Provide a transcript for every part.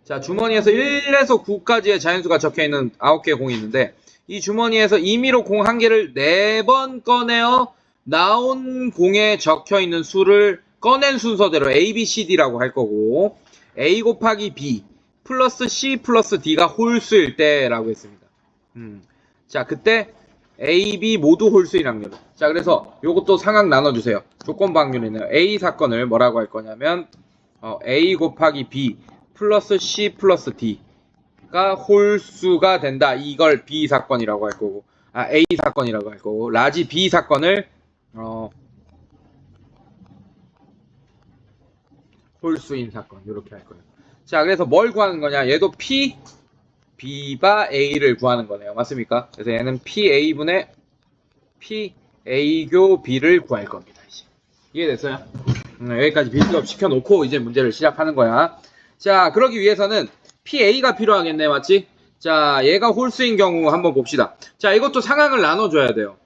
자, 주머니에서 1에서 9까지의 자연수가 적혀있는 9개의 공이 있는데, 이 주머니에서 임의로 공 1개를 4번 꺼내어 나온 공에 적혀있는 수를 꺼낸 순서대로 A, B, C, D라고 할 거고, A 곱하기 B 플러스 C 플러스 D가 홀수일 때라고 했습니다. 자, 그때 A, B 모두 홀수인 확률. 자, 그래서 요것도 상황 나눠주세요. 조건부 확률이네요. A 사건을 뭐라고 할 거냐면, A 곱하기 B 플러스 C 플러스 D가 홀수가 된다. 이걸 B 사건이라고 할 거고, A 사건이라고 할 거고, 라지 B 사건을, 홀수인 사건. 이렇게 할 거예요. 자, 그래서 뭘 구하는 거냐? 얘도 P, B바 A를 구하는 거네요. 맞습니까? 그래서 얘는 PA분의 PA교 B를 구할 겁니다. 이제. 이해됐어요? 여기까지 빌드업 시켜놓고 이제 문제를 시작하는 거야. 자, 그러기 위해서는 PA가 필요하겠네. 맞지? 자, 얘가 홀수인 경우 한번 봅시다. 자, 이것도 상황을 나눠줘야 돼요.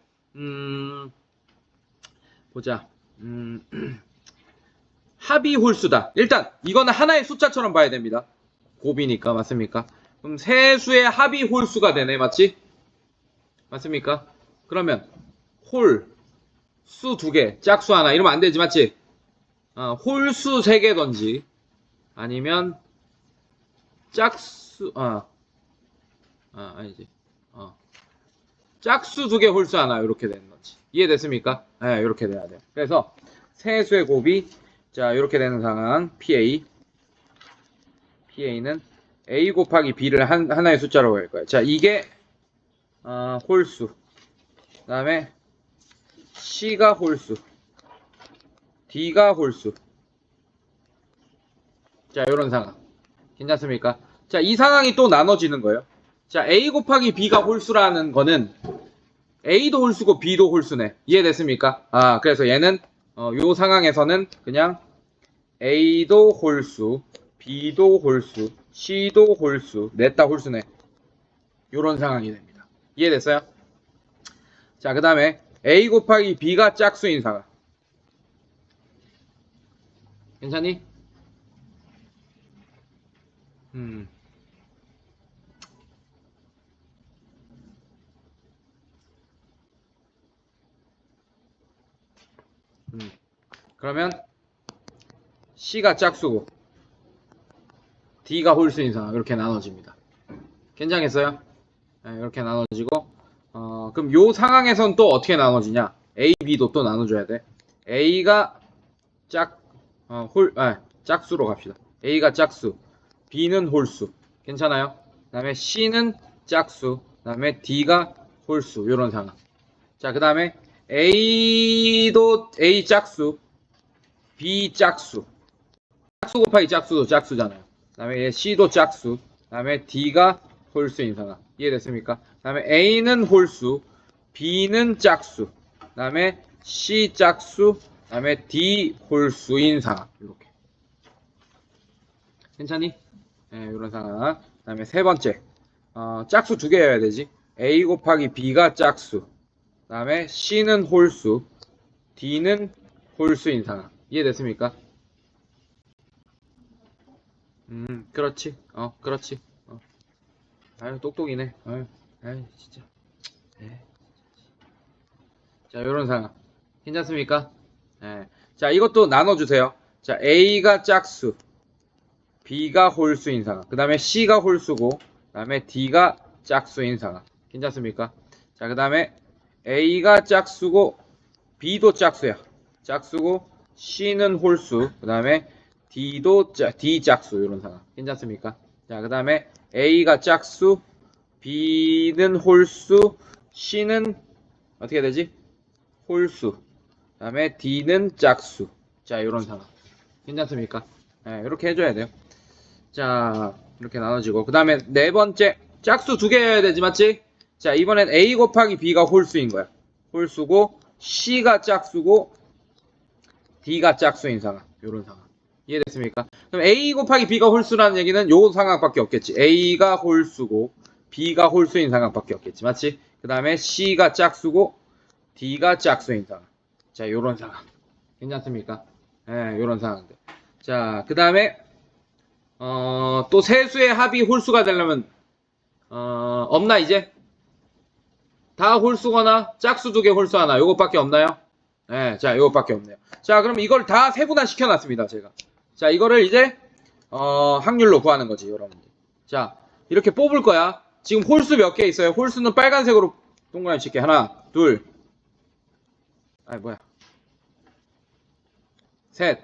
보자. 합이 홀수다. 일단 이거는 하나의 숫자처럼 봐야 됩니다. 곱이니까. 맞습니까? 그럼 세 수의 합이 홀수가 되네. 맞지? 맞습니까? 그러면 홀, 수 2개, 짝수 하나 이러면 안 되지. 맞지? 홀수 3개던지 아니면 짝수 아니지. 짝수 2개 홀수 하나 이렇게 되는 거지. 이해됐습니까? 네, 이렇게 돼야 돼요. 그래서 세 수의 곱이 자, 이렇게 되는 상황 PA는 A 곱하기 B를 하나의 숫자로 할 거예요. 자, 이게 홀수. 그 다음에 C가 홀수. D가 홀수. 자, 이런 상황. 괜찮습니까? 자, 이 상황이 또 나눠지는 거예요. 자, A 곱하기 B가 홀수라는 거는 A도 홀수고 B도 홀수네. 이해됐습니까? 그래서 얘는 요 상황에서는 그냥 A도 홀수, B도 홀수, C도 홀수, 넷 다 홀수네. 요런 상황이 됩니다. 이해됐어요? 자, 그 다음에 A 곱하기 B가 짝수인 상황. 괜찮니? 그러면 C가 짝수고 D가 홀수인 상황. 이렇게 나눠집니다. 괜찮겠어요? 네, 이렇게 나눠지고 그럼 요 상황에선 또 어떻게 나눠지냐? A, B도 또 나눠줘야 돼. A가 짝수로 갑시다. A가 짝수, B는 홀수. 괜찮아요? 그 다음에 C는 짝수, 그 다음에 D가 홀수. 요런 상황. 자, 그 다음에 A도 A 짝수, B 짝수. 짝수 곱하기 짝수도 짝수잖아요. 그 다음에 C도 짝수, 그 다음에 D가 홀수인 상황. 이해됐습니까? 그 다음에 A는 홀수, B는 짝수, 그 다음에 C 짝수, 그 다음에 D 홀수인 상황. 이렇게. 괜찮니? 네, 이런 상황. 그 다음에 세 번째. 짝수 2개여야 되지. A 곱하기 B가 짝수, 그 다음에 C는 홀수, D는 홀수인 상황. 이해됐습니까? 그렇지. 그렇지. 아유, 똑똑이네. 아유, 진짜. 에이. 자, 요런 상황. 괜찮습니까? 예. 자, 이것도 나눠주세요. 자, A가 짝수, B가 홀수인 상황. 그 다음에 C가 홀수고, 그 다음에 D가 짝수인 상황. 괜찮습니까? 자, 그 다음에 A가 짝수고, B도 짝수야. 짝수고, C는 홀수, 그 다음에 D 짝수. 요런 상황. 괜찮습니까? 자, 그 다음에 A가 짝수, B는 홀수, C는 어떻게 되지? 홀수. 그 다음에 D는 짝수. 자, 요런 상황. 괜찮습니까? 네, 이렇게 해줘야 돼요. 자, 이렇게 나눠지고. 그 다음에 네 번째. 짝수 2개여야 되지, 맞지? 자, 이번엔 A 곱하기 B가 홀수인 거야. 홀수고, C가 짝수고, D가 짝수인 상황. 요런 상황. 이해됐습니까? 그럼 A 곱하기 B가 홀수라는 얘기는 요 상황밖에 없겠지. A가 홀수고, B가 홀수인 상황밖에 없겠지. 맞지? 그 다음에 C가 짝수고, D가 짝수인 상황. 자, 요런 상황. 괜찮습니까? 예, 요런 상황들. 자, 그 다음에, 또 세수의 합이 홀수가 되려면 없나 이제? 다 홀수거나 짝수 두 개 홀수 하나 요것밖에 없나요? 네, 자 요것밖에 없네요. 자 그럼 이걸 다 세분화 시켜놨습니다 제가. 자 이거를 이제 확률로 구하는 거지 여러분들. 자 이렇게 뽑을 거야. 지금 홀수 몇 개 있어요? 홀수는 빨간색으로 동그라미 칠게. 하나 둘 셋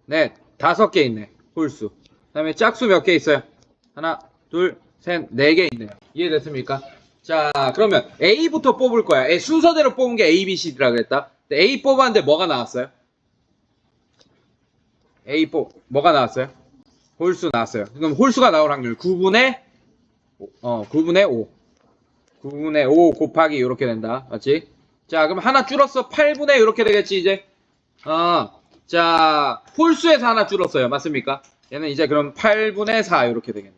넷 다섯 개 있네 홀수. 그 다음에 짝수 몇 개 있어요? 하나 둘 셋 네 개 있네요. 이해됐습니까? 자 그러면 A부터 뽑을 거야. 순서대로 뽑은 게 A, B, C라 그랬다. A 뽑았는데 뭐가 나왔어요? 뭐가 나왔어요? 홀수 나왔어요. 그럼 홀수가 나올 확률 9분의 5 9분의 5 곱하기 이렇게 된다. 맞지? 자 그럼 하나 줄었어. 8분의 이렇게 되겠지 이제. 자 홀수에서 하나 줄었어요. 맞습니까? 얘는 이제 그럼 8분의 4 이렇게 되겠네.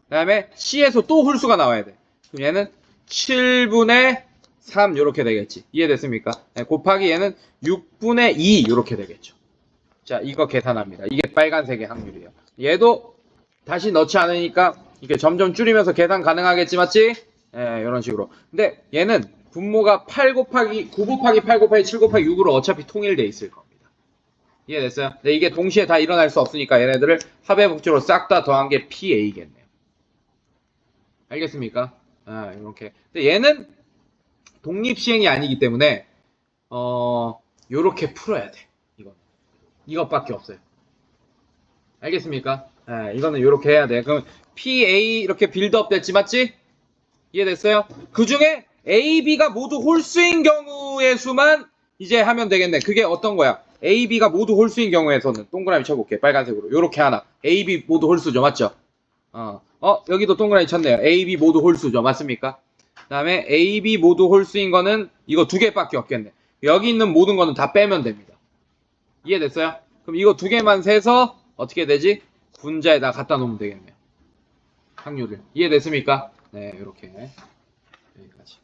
그 다음에 C에서 또 홀수가 나와야 돼. 그럼 얘는 7분의 3 이렇게 되겠지. 이해됐습니까? 네, 곱하기 얘는 6분의 2 이렇게 되겠죠. 자 이거 계산합니다. 이게 빨간색의 확률이에요. 얘도 다시 넣지 않으니까 이렇게 점점 줄이면서 계산 가능하겠지. 맞지? 예, 이런 식으로. 근데 얘는 분모가 9 곱하기 8 곱하기 7 곱하기 6으로 어차피 통일돼 있을 겁니다. 이해됐어요? 근데 이게 동시에 다 일어날 수 없으니까 얘네들을 합의 법칙으로 싹 다 더한 게 PA겠네요. 알겠습니까? 이렇게. 근데 얘는 독립시행이 아니기 때문에 요렇게 풀어야 돼. 이것밖에 없어요. 알겠습니까? 이거는 요렇게 해야 돼. 그럼 PA 이렇게 빌드업 됐지, 맞지? 이해됐어요? 그 중에 A, B가 모두 홀수인 경우의 수만 이제 하면 되겠네. 그게 어떤 거야? A, B가 모두 홀수인 경우에서는 동그라미 쳐볼게. 빨간색으로. 요렇게 하나. A, B 모두 홀수죠. 맞죠? 여기도 동그라미 쳤네요. A, B 모두 홀수죠. 맞습니까? 그 다음에 A, B 모두 홀수인 거는 이거 두 개밖에 없겠네. 여기 있는 모든 거는 다 빼면 됩니다. 이해됐어요? 그럼 이거 두 개만 세서 어떻게 되지? 분자에다 갖다 놓으면 되겠네요. 확률을. 이해됐습니까? 네, 이렇게. 여기까지.